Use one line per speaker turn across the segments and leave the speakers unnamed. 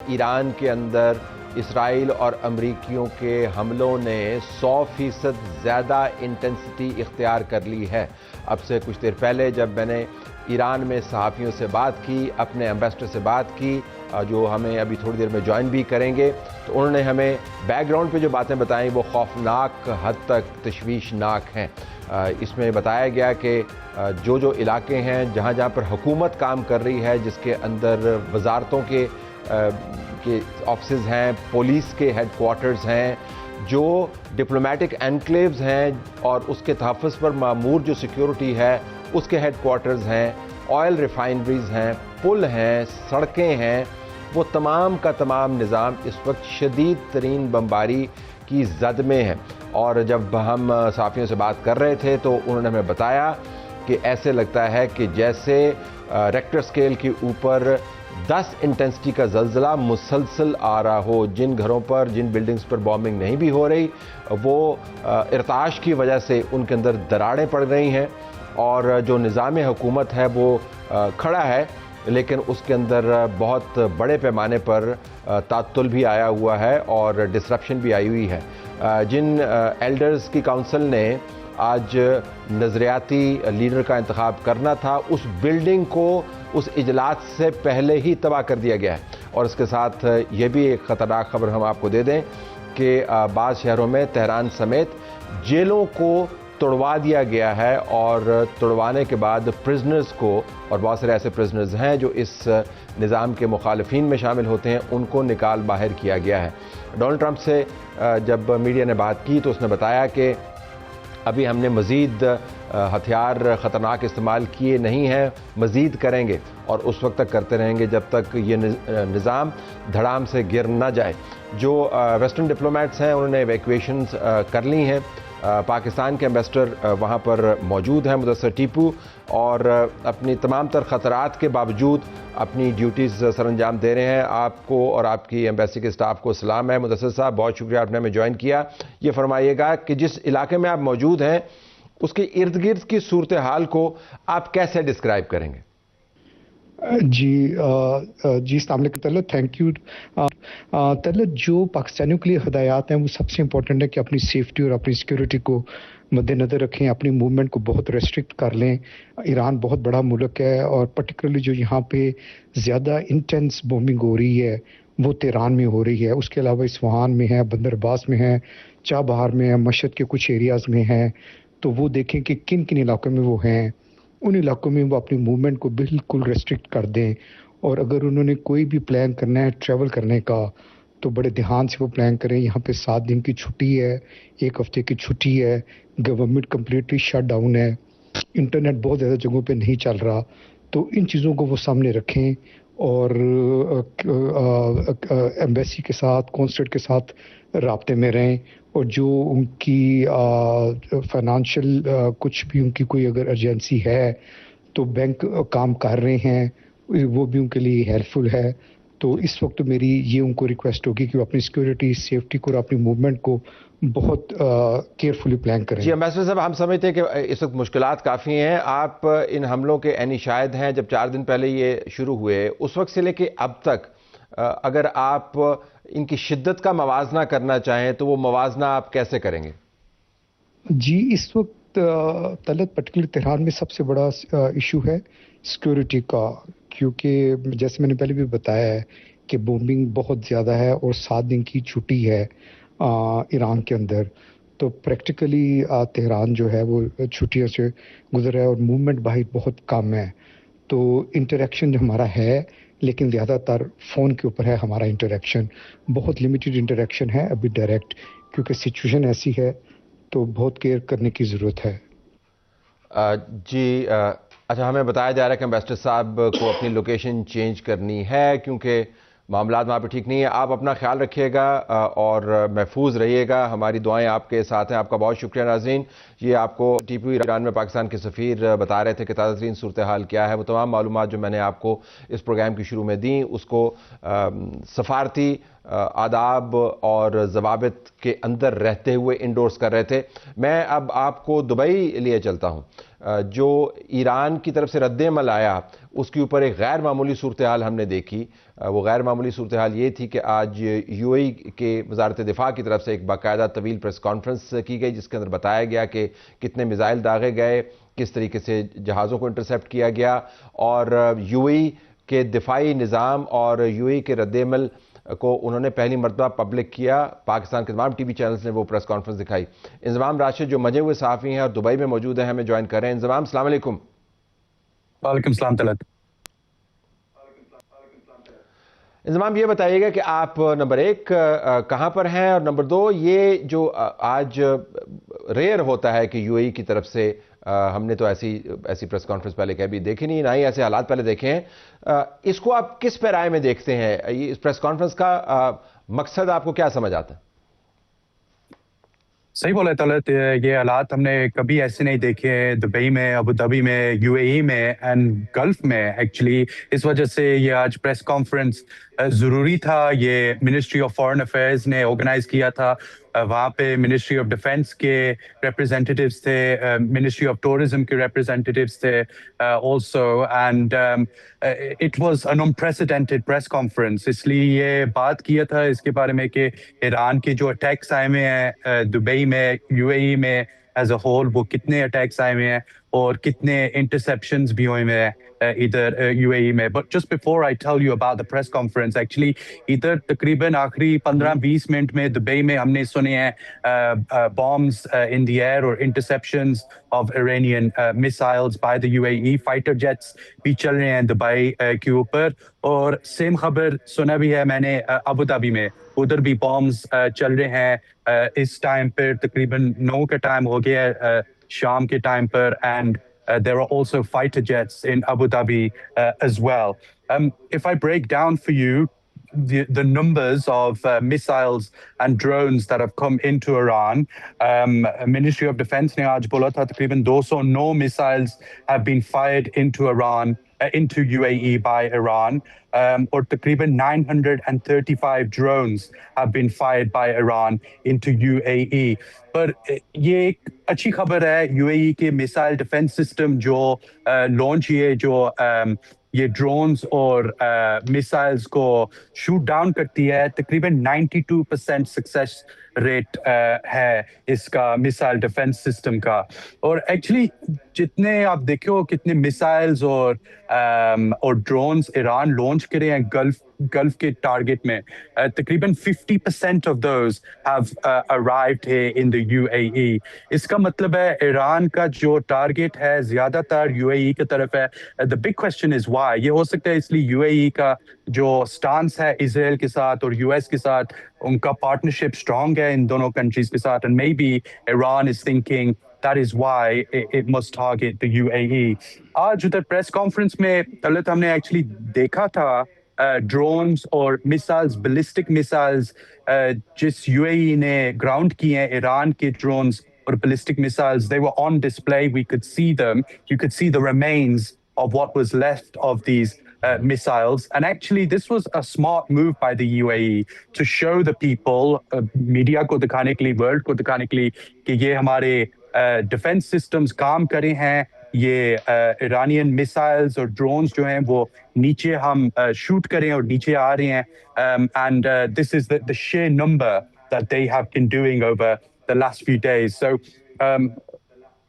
ایران کے اندر اسرائیل اور امریکیوں کے حملوں نے 100% زیادہ انٹینسٹی اختیار کر لی ہے۔ اب سے کچھ دیر پہلے جب میں نے ایران میں صحافیوں سے بات کی، اپنے ایمبیسڈر سے بات کی جو ہمیں ابھی تھوڑی دیر میں جوائن بھی کریں گے، تو انہوں نے ہمیں بیک گراؤنڈ پہ جو باتیں بتائیں وہ خوفناک حد تک تشویشناک ہیں۔ اس میں بتایا گیا کہ جو علاقے ہیں جہاں جہاں پر حکومت کام کر رہی ہے، جس کے اندر وزارتوں کے آفسز ہیں، پولیس کے ہیڈ کوارٹرز ہیں، جو ڈپلومیٹک انکلیوز ہیں اور اس کے تحفظ پر مامور جو سیکیورٹی ہے اس کے ہیڈ کوارٹرز ہیں، آئل ریفائنریز ہیں، پل ہیں، سڑکیں ہیں، وہ تمام کا تمام نظام اس وقت شدید ترین بمباری کی زد میں ہے۔ اور جب ہم صحافیوں سے بات کر رہے تھے تو انہوں نے ہمیں بتایا کہ ایسے لگتا ہے کہ جیسے ریکٹر سکیل کے اوپر 10 انٹینسٹی کا زلزلہ مسلسل آ رہا ہو۔ جن گھروں پر، جن بلڈنگز پر بامبنگ نہیں بھی ہو رہی، وہ ارتعاش کی وجہ سے ان کے اندر دراڑیں پڑ رہی ہیں، اور جو نظام حکومت ہے وہ کھڑا ہے، لیکن اس کے اندر بہت بڑے پیمانے پر تعطل بھی آیا ہوا ہے اور ڈسرپشن بھی آئی ہوئی ہے۔ جن ایلڈرز کی کونسل نے آج نظریاتی لیڈر کا انتخاب کرنا تھا، اس بلڈنگ کو اس اجلاس سے پہلے ہی تباہ کر دیا گیا ہے۔ اور اس کے ساتھ یہ بھی ایک خطرناک خبر ہم آپ کو دے دیں کہ بعض شہروں میں تہران سمیت جیلوں کو توڑوا دیا گیا ہے، اور توڑوانے کے بعد پرزنرز کو، اور بہت سارے ایسے پرزنرز ہیں جو اس نظام کے مخالفین میں شامل ہوتے ہیں، ان کو نکال باہر کیا گیا ہے۔ ڈونلڈ ٹرمپ سے جب میڈیا نے بات کی تو اس نے بتایا کہ ابھی ہم نے مزید ہتھیار خطرناک استعمال کیے نہیں ہیں، مزید کریں گے، اور اس وقت تک کرتے رہیں گے جب تک یہ نظام دھڑام سے گر نہ جائے۔ جو ویسٹرن ڈپلومیٹس ہیں انہوں نے ایویکویشنز کر لی ہیں۔ پاکستان کے ایمبیسڈر وہاں پر موجود ہیں، مدثر ٹیپو، اور اپنی تمام تر خطرات کے باوجود اپنی ڈیوٹیز سر انجام دے رہے ہیں۔ آپ کو اور آپ کی ایمبیسی کے سٹاف کو سلام ہے۔ مدثر صاحب، بہت شکریہ آپ نے ہمیں جوائن کیا۔ یہ فرمائیے گا کہ جس علاقے میں آپ موجود ہیں اس کے ارد گرد کی صورتحال کو آپ کیسے ڈسکرائب کریں گے؟
جی السلام علیکم طلعت، تھینک یو۔ طلعت، جو پاکستانیوں کے لیے ہدایات ہیں وہ سب سے امپورٹنٹ ہے کہ اپنی سیفٹی اور اپنی سیکیورٹی کو مد نظر رکھیں، اپنی موومنٹ کو بہت ریسٹرکٹ کر لیں۔ ایران بہت بڑا ملک ہے، اور پرٹیکولرلی جو یہاں پہ زیادہ انٹینس بومبنگ ہو رہی ہے وہ تہران میں ہو رہی ہے۔ اس کے علاوہ اصفہان میں ہے، بندر عباس میں ہے، چابہار میں ہے، مشہد کے کچھ ایریاز میں ہے۔ تو وہ دیکھیں کہ کن کن علاقوں میں وہ ہیں، ان علاقوں میں وہ اپنی موومنٹ کو بالکل ریسٹرکٹ کر دیں۔ اور اگر انہوں نے کوئی بھی پلان کرنا ہے ٹریول کرنے کا تو بڑے دھیان سے وہ پلان کریں۔ یہاں پہ 7 دن کی چھٹی ہے، 1 ہفتے کی چھٹی ہے، گورنمنٹ کمپلیٹلی شٹ ڈاؤن ہے، انٹرنیٹ بہت زیادہ جگہوں پہ نہیں چل رہا۔ تو ان چیزوں کو وہ سامنے رکھیں، اور ایمبیسی کے ساتھ، کونسلیٹ کے ساتھ رابطے میں رہیں، اور جو ان کی فائنانشیل کچھ بھی ان کی کوئی اگر ایمرجنسی ہے تو بینک کام کر رہے ہیں، وہ بھی ان کے لیے ہیلپ فل ہے۔ تو اس وقت میری یہ ان کو ریکویسٹ ہوگی کہ وہ اپنی سیکیورٹی، سیفٹی کو اور اپنی موومنٹ کو بہت کیئرفلی پلان کریں۔
جی ایمبیسڈر صاحب، ہم سمجھتے ہیں کہ اس وقت مشکلات کافی ہیں۔ آپ ان حملوں کے عینی شاہد ہیں۔ جب 4 دن پہلے یہ شروع ہوئے، اس وقت سے لے کے اب تک اگر آپ ان کی شدت کا موازنہ کرنا چاہیں تو وہ موازنہ آپ کیسے کریں گے؟
جی، اس وقت طلعت پرٹیکولر تہران میں سب سے بڑا ایشو ہے سیکیورٹی کا، کیونکہ جیسے میں نے پہلے بھی بتایا ہے کہ بومبنگ بہت زیادہ ہے اور 7 دن کی چھٹی ہے ایران کے اندر۔ تو پریکٹیکلی تہران جو ہے وہ چھٹیوں سے گزر رہا ہے، اور موومنٹ باہر بہت کم ہے۔ تو انٹریکشن جو ہمارا ہے، لیکن زیادہ تر فون کے اوپر ہے ہمارا انٹریکشن، بہت لمیٹڈ انٹریکشن ہے ابھی ڈائریکٹ، کیونکہ سچویشن ایسی ہے تو بہت کیئر کرنے کی ضرورت ہے۔
جی اچھا، ہمیں بتایا جا رہا ہے کہ ایمبیسڈر صاحب کو اپنی لوکیشن چینج کرنی ہے کیونکہ معاملات وہاں پہ ٹھیک نہیں ہیں۔ آپ اپنا خیال رکھیے گا اور محفوظ رہیے گا، ہماری دعائیں آپ کے ساتھ ہیں۔ آپ کا بہت شکریہ۔ ناظرین، یہ آپ کو ٹیپو ایران میں پاکستان کے سفیر بتا رہے تھے کہ تازہ ترین صورتحال کیا ہے۔ وہ تمام معلومات جو میں نے آپ کو اس پروگرام کی شروع میں دیں، اس کو سفارتی آداب اور ضوابط کے اندر رہتے ہوئے انڈورس کر رہے تھے. میں اب آپ کو دبئی لیے چلتا ہوں. جو ایران کی طرف سے رد عمل آیا اس کے اوپر ایک غیر معمولی صورتحال ہم نے دیکھی. وہ غیر معمولی صورتحال یہ تھی کہ آج یو اے ای کے وزارت دفاع کی طرف سے ایک باقاعدہ طویل پریس کانفرنس کی گئی جس کے اندر بتایا گیا کہ کتنے میزائل داغے گئے, کس طریقے سے جہازوں کو انٹرسیپٹ کیا گیا, اور یو اے ای کے دفاعی نظام اور یو اے ای کے رد عمل کو انہوں نے پہلی مرتبہ پبلک کیا. پاکستان کے تمام ٹی وی چینلز نے وہ پریس کانفرنس دکھائی. انضمام راشد جو مجے ہوئے صحافی ہیں اور دبئی میں موجود ہیں ہمیں جوائن کر رہے ہیں. انضمام السلام علیکم.
وعلیکم السلام طلعت.
انضمام یہ بتائیے گا کہ آپ نمبر ایک کہاں پر ہیں, اور نمبر دو یہ جو آج ریئر ہوتا ہے کہ یو اے ای کی طرف سے, ہم نے تو ایسی پریس کانفرنس پہلے کبھی دیکھی نہیں, نہ ہی ایسے حالات پہلے دیکھے ہیں. اس کو آپ کس پیرائے میں دیکھتے ہیں؟ اس پریس کانفرنس کا مقصد آپ کو کیا سمجھ آتا ہے؟
صحیح بولا طلعت, یہ حالات ہم نے کبھی ایسے نہیں دیکھے دبئی میں, ابو ظبی میں, یو اے ای میں اینڈ گلف میں ایکچولی. اس وجہ سے یہ آج پریس کانفرنس ضروری تھا. یہ منسٹری آف فارن افیئرز نے آرگنائز کیا تھا. وہاں پہ منسٹری آف ڈیفینس کے ریپرزینٹیوز تھے, منسٹری آف ٹورزم کے ریپرزینٹیوز تھے also, and it was an unprecedented press conference. اس لیے یہ بات کیا تھا اس کے بارے میں کہ ایران کے جو اٹیکس آئے ہوئے ہیں دبئی میں, یو اے ای میں ایز اے ہول, وہ کتنے اٹیکس آئے ہوئے ہیں اور کتنے انٹرسیپشنز بھی ہوئے ہیں ادھر یو اے ای میں. But just before I tell you about the press conference, actually ادھر تقریباً آخری 15-20 منٹ میں دبئی میں ہم نے سنے ہیں بامز ان دی ایئر اور interceptions of Iranian missiles by the U A E. Fighter jets بھی چل رہے ہیں دبئی کے اوپر, اور سیم خبر سنا بھی ہے میں نے ابو ظبی میں, ادھر بھی بامز چل رہے ہیں اس ٹائم پر. تقریباً 9 کا ٹائم ہو گیا ہے شام کے time per, and there are also fighter jets in Abu Dhabi as well. If I break down for you the numbers of missiles and drones that have come into Iran, Ministry of Defense ne aaj bola tha takriban 209 missiles have been fired into Iran, into UAE by Iran, or takriban 935 drones have been fired by Iran into UAE. پر یہ ایک اچھی خبر ہے, you A ای کے missile defence system جو launch ہوئے, جو یہ ڈرونز اور میسائلز کو شوٹ ڈاؤن کرتی ہے, تقریباً 92% سکسیس ریٹ ہے اس کا میسائل ڈیفینس سسٹم کا. اور ایکچولی جتنے آپ دیکھو کتنے میسائلز اور ڈرونز ایران لانچ کرے ہیں گلف کے ٹارگٹ میں, تقریباً 50% of those have arrived here in the UAE. اس کا مطلب ہے ایران کا جو ٹارگٹ ہے زیادہ تر یو اے ای کی طرف ہے. The big question is why. یہ ہو سکتا ہے اس لیے یو اے ای کا جو سٹانس ہے اسرائیل کے ساتھ اور یو ایس کے ساتھ, ان کا پارٹنرشپ اسٹرانگ ہے ان دونوں کنٹریز کے ساتھ, and maybe Iran is thinking that is why it must target the UAE. آج ادھر پریس کانفرنس میں طلعت ہم نے ایکچولی دیکھا تھا ڈرونز اور میسائلز, بلسٹک میسائلز جس یو اے ای نے گراؤنڈ کی ہیں, ایران کے ڈرونز اور ballistic missiles, they were on display. We could see them. You could see the remains of what was left of these missiles. And actually, this was a smart move by the UAE to show the people, media ko dikhane ke liye, world ko dikhane ke liye, کہ یہ ہمارے defence systems کام کرے ہیں. یہ Iranian میسائلز اور drones جو ہیں وہ نیچے ہم شوٹ کریں اور نیچے آ رہے ہیں. And this is the sheer number that they have been doing over the last few days. So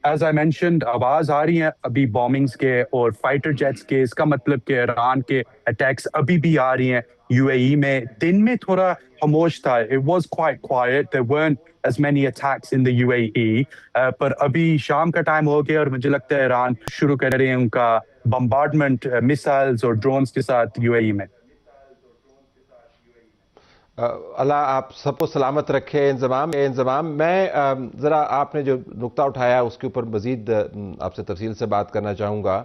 as I mentioned, آواز آ رہی ہیں ابھی بومنگز کے اور فائٹر جیٹس کے. اس کا مطلب کہ ایران کے اٹیکس ابھی بھی آ رہی ہیں یو اے ای میں. دن میں تھوڑا خاموش تھا, it was quite quiet, there weren't as many attacks in the UAE, پر ابھی شام کا ٹائم ہو گیا اور مجھے لگتا ہے ایران شروع کر رہے ہیں ان کا بمبارڈمنٹ میسائلز اور ڈرونز کے ساتھ یو اے ای میں.
اللہ آپ سب کو سلامت رکھے. انضمام میں ذرا آپ نے جو نقطہ اٹھایا اس کے اوپر مزید آپ سے تفصیل سے بات کرنا چاہوں گا,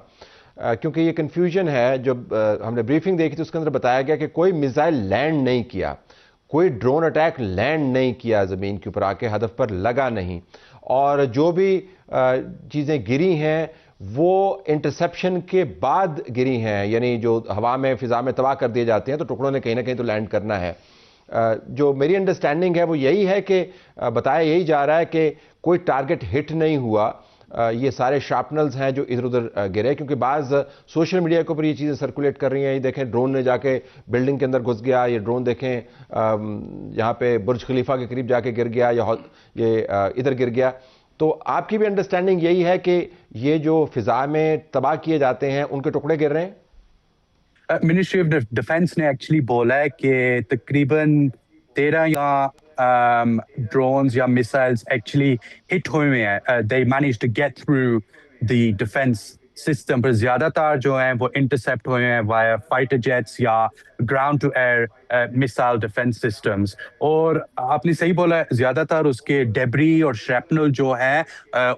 کیونکہ یہ کنفیوژن ہے. جب ہم نے بریفنگ دیکھی تھی اس کے اندر بتایا گیا کہ کوئی میزائل لینڈ نہیں کیا, کوئی ڈرون اٹیک لینڈ نہیں کیا, زمین کے اوپر آ کے ہدف پر لگا نہیں, اور جو بھی چیزیں گری ہیں وہ انٹرسیپشن کے بعد گری ہیں, یعنی جو ہوا میں فضا میں تباہ کر دیے جاتے ہیں تو ٹکڑوں نے کہیں نہ کہیں تو لینڈ کرنا ہے. جو میری انڈرسٹینڈنگ ہے وہ یہی ہے کہ بتایا یہی جا رہا ہے کہ کوئی ٹارگٹ ہٹ نہیں ہوا, یہ سارے شارپنلز ہیں جو ادھر ادھر گرے, کیونکہ بعض سوشل میڈیا کے اوپر یہ چیزیں سرکولیٹ کر رہی ہیں. یہ دیکھیں ڈرون نے جا کے بلڈنگ کے اندر گھس گیا, یہ ڈرون دیکھیں یہاں پہ برج خلیفہ کے قریب جا کے گر گیا, یا یہ ادھر گر گیا. تو آپ کی بھی انڈرسٹینڈنگ یہی ہے کہ یہ جو فضا میں تباہ کیے جاتے ہیں ان کے ٹکڑے گر رہے ہیں؟
منسٹری آف ڈیفینس نے ایکچولی بولا ہے کہ تقریباً 13 یا ڈرونز یا میسائلز ایکچولی ہٹ ہوئے ہیں. They manage to get through the defence system, پر زیادہ تر جو ہیں وہ انٹرسیپٹ ہوئے ہیں وائر فائٹر جیٹس یا ground to air missile defence systems. اور آپ نے صحیح بولا, زیادہ تر اس کے ڈیبری اور شریپنل جو ہیں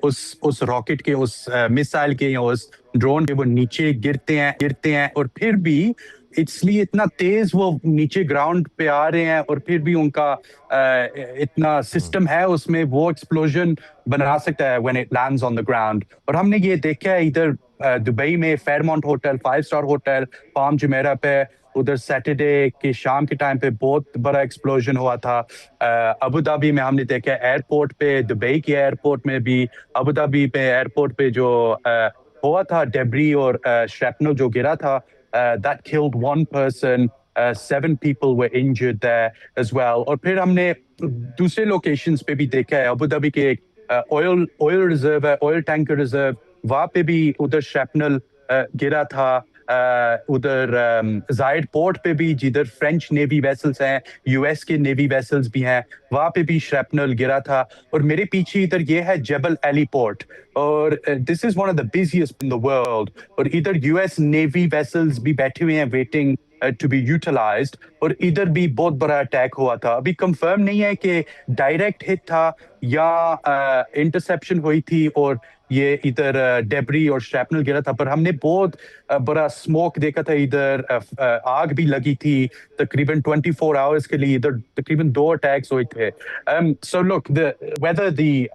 اس راکٹ کے, اس میسائل کے یا اس ڈرون کے, وہ نیچے گرتے ہیں اور پھر بھی اس لیے اتنا تیز وہ نیچے گراؤنڈ پہ آ رہے ہیں, اور پھر بھی ان کا اتنا سسٹم ہے اس میں, وہ ایکسپلوژن بنا سکتا ہے when it lands on the ground. اور ہم نے یہ دیکھا ہے ادھر دبئی میں فیئرمونٹ ہوٹل, 5 اسٹار ہوٹل پام جمیرہ پہ, ادھر سیٹرڈے کے شام کے ٹائم پہ بہت بڑا ایکسپلوژن ہوا تھا. ابو دھابی میں ہم نے دیکھا ایئرپورٹ پہ, دبئی کے ایئرپورٹ میں بھی, ابو دھابی پہ ایئرپورٹ پہ جو ہوا تھا ڈیبری اور شریپنل جو گرا تھا, that killed 1 person, 7 people were injured there as well. اور پھر ہم نے دوسرے لوکیشنز پہ بھی دیکھا ہے, ابو دھابی کے آئل ریزرو ہے, آئل ٹینکر ریزرو, وہاں پہ بھی ادھر شریپنل گرا تھا. ادھر زائد پورٹ پہ بھی جدھر فرینچ نیوی ویسلز ہیں, یو ایس کے نیوی ویسلز بھی ہیں, وہاں پہ بھی شریپنل گرا تھا. اور میرے پیچھے ادھر یہ ہے جبل ایلی پورٹ, اور this is one of the busiest in the world, اور ادھر یو ایس نیوی ویسلز بھی بیٹھے ہوئے ہیں ویٹنگ ٹو بی یوٹیلائزڈ. اور ادھر بھی بہت بڑا اٹیک ہوا تھا. ابھی کنفرم نہیں ہے کہ ڈائریکٹ ہٹ تھا یا انٹرسیپشن ہوئی تھی اور یہ ادھر ڈیبری اور شریپنل گرا تھا, پر ہم نے بہت بڑا اسموک دیکھا تھا, ادھر آگ بھی لگی تھی تقریباً 24 آورس کے لیے, ادھر تقریباً 2 اٹیکس ہوئے تھے. So look, whether the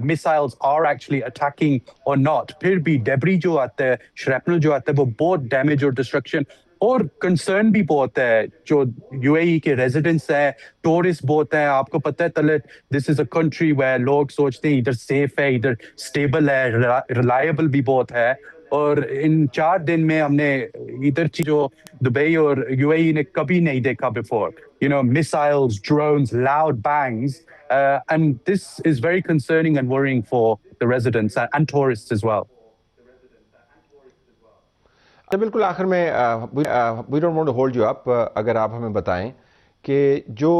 missiles are actually attacking or not, پھر بھی ڈیبری جو آتا ہے, شریپنل جو آتا ہے, وہ بہت ڈیمیج اور ڈسٹرکشن اور کنسرن بھی بہت ہے. جو یو اے ای کے ریزیڈنٹس ہیں, ٹورسٹ بہت ہیں. آپ کو پتہ ہے طلعت, دس از اے کنٹری ویئر لوگ سوچتے ہیں ادھر سیف ہے, ادھر اسٹیبل ہے, ریلائبل بھی بہت ہے. اور ان 4 دن میں ہم نے ادھر کی جو دبئی اور یو اے ای نے کبھی نہیں دیکھا before, you know, missiles, drones, loud bangs, and this is very concerning and worrying for the residents and tourists as well.
بالکل آخر میں we don't want to hold you up, اگر آپ ہمیں بتائیں کہ جو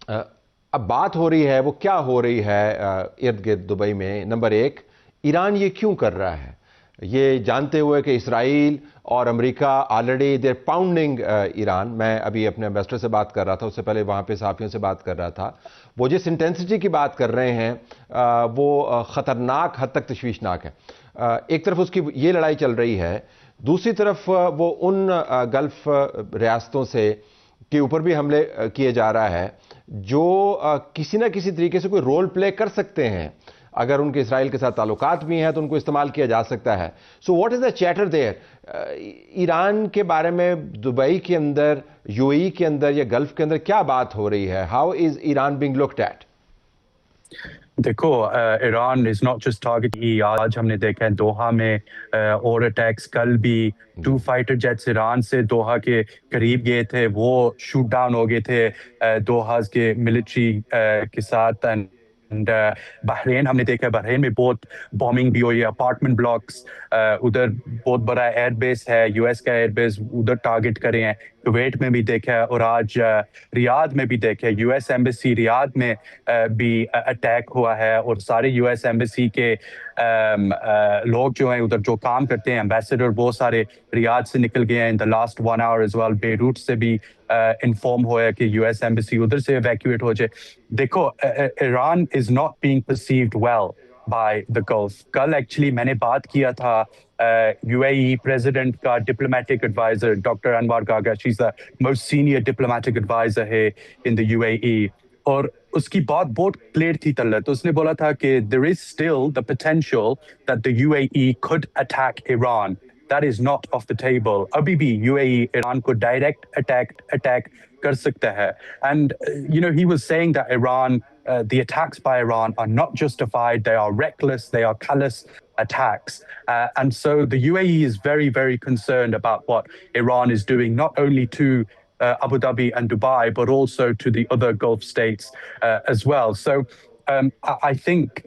اب بات ہو رہی ہے وہ کیا ہو رہی ہے ارد گرد دبئی میں. نمبر 1, ایران یہ کیوں کر رہا ہے, یہ جانتے ہوئے کہ اسرائیل اور امریکہ آلریڈی دیر پاؤنڈنگ ایران. میں ابھی اپنے ایمبیسڈر سے بات کر رہا تھا, اس سے پہلے وہاں پہ صحافیوں سے بات کر رہا تھا. وہ جس انٹینسٹی کی بات کر رہے ہیں وہ خطرناک حد تک تشویشناک ہے. ایک طرف اس کی یہ لڑائی چل رہی ہے, دوسری طرف وہ ان گلف ریاستوں سے کے اوپر بھی حملے کیے جا رہا ہے جو کسی نہ کسی طریقے سے کوئی رول پلے کر سکتے ہیں. اگر ان کے اسرائیل کے ساتھ تعلقات بھی ہیں تو ان کو استعمال کیا جا سکتا ہے. So what is the chatter there? Iran کے بارے میں دبئی کے اندر, یو اے ای کے اندر یا گلف کے اندر کیا بات ہو رہی ہے؟ How is Iran being looked at?
دیکھو, Iran is not just target. آج ہم نے دیکھا ہے دوحہ میں اور اٹیکس, کل بھی 2 فائٹر جیٹس ایران سے دوحہ کے قریب گئے تھے, وہ شوٹ ڈاؤن ہو گئے تھے دوحہ کے ملٹری کے ساتھ. بحرین ہم نے دیکھا ہے, بحرین میں بہت بومنگ بھی ہوئی ہے, اپارٹمنٹ بلاکس, ادھر بہت بڑا ایئر بیس ہے, یو ایس کا ایئر بیس, ادھر ٹارگٹ کرے ہیں. کویت میں بھی دیکھا ہے, اور آج ریاض میں بھی دیکھا ہے, یو ایس ایمبیسی ریاض میں بھی اٹیک ہوا ہے. اور سارے یو ایس ایمبیسی کے لوگ جو ہیں ادھر جو کام کرتے ہیں, ایمبیسڈر, بہت سارے ریاض سے نکل گئے ہیں in the last 1 hour as well. Beirut سے بھی انفارم ہوا ہے کہ یو ایس ایمبیسی ادھر سے ایویکویٹ ہو جائے. دیکھو, Iran is not being perceived well by the Gulf. کل ایکچولی میں نے بات کیا تھا یو اے ای پریزیڈنٹ کا ڈپلومیٹک ایڈوائزر ڈاکٹر انوار گاگا, she is the most senior diplomatic adviser ہے ان دا یو اے ای, اور اس کی بات بہت کلیئر تھی طلعت. اس نے بولا تھا کہ there is still the potential that the UAE could attack Iran, that is not off the table. Abhi bhi UAE Iran ko direct attack kar sakta hai. And he was saying that the attacks by Iran are not justified, they are reckless, they are callous attacks. And so the UAE is very, very concerned about what Iran is doing, not only to Abu Dhabi and Dubai, but also to the other Gulf states as well. So I think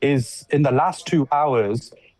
is in the last 2 hours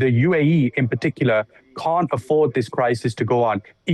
the UAE in particular can't afford this crisis to go on.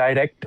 direct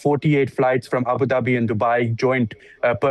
48 flights from Abu Dhabi and Dubai joint per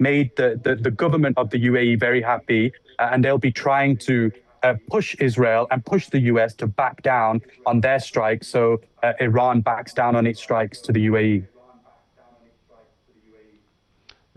made the government of the UAE very happy, and they'll be trying to push Israel and push the US to back down on their strikes, so Iran backs down on its strikes to the UAE.